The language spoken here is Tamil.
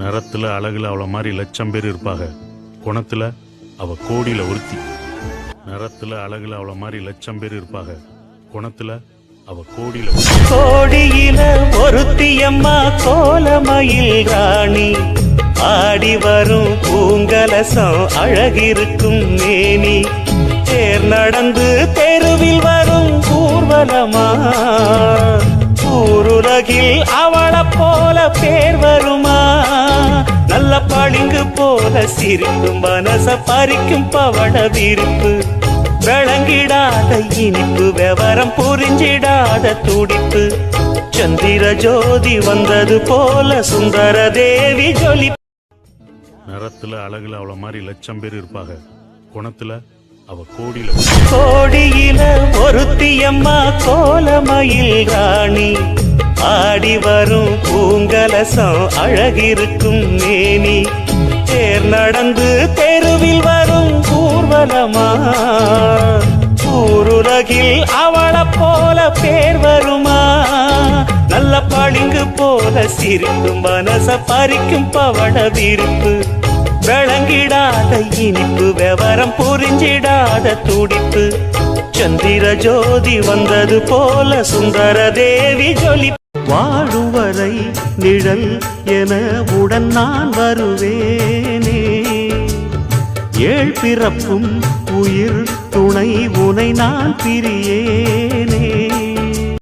நிறத்துல அழகுல அவளை மாதிரி லட்சம் பேர் இருப்பாங்க, குணத்துல அவ கோடியில ஒருத்தி. நிறத்துல அழகுல அவளை மாதிரி லட்சம் பேர் இருப்பாங்க, குணத்துல அவ கோடியில கோடியில ஒருத்தியம்மா கோலமயில் ராணி. ஆடி வரும் பூங்கலசம் அழகிருக்கும் மேனி. தேர் நடந்து தெருவில் வரும் ஊர்வலமா, ஊருலகில் அவளை போல பேர் வருமா? நல்ல பளிங்கு போல சிரிக்கும் மனச பறிக்கும் பவள விரிப்பு. விளங்கிடாத இனிப்பு, விவரம் புரிஞ்சிடாத துடிப்பு. சந்திர ஜோதி வந்தது போல சுந்தர தேவி ஜொலி. நிறத்துல அழகுல அவளை மாதிரி லட்சம் பேர் இருப்பாங்க, குணத்துல அவ கோடியில கோடியில ஒருத்தியம்மா கோலமயில் ராணி. ஆடி வரும் பூங்கலசம் அழகிருக்கும் மேனி. தேர் நடந்து தெருவில் வரும் ஊர்வலமா, ஊருலகில் அவளை போல பேர் வருமா? நல்ல பளிங்கு போல சிரிக்கும் மனச பறிக்கும் பவள விரிப்பு. விளங்கிடாத இனிப்பு, விவரம் புரிஞ்சிடாத துடிப்பு. சந்திர ஜோதி வந்தது போல சுந்தர தேவி ஜொலி. வாழுவரை நிழல் என உடன் நான் வருவேனே. ஏழ் பிறப்பும் உயிர் துணை உனை நான் பிரியேனே.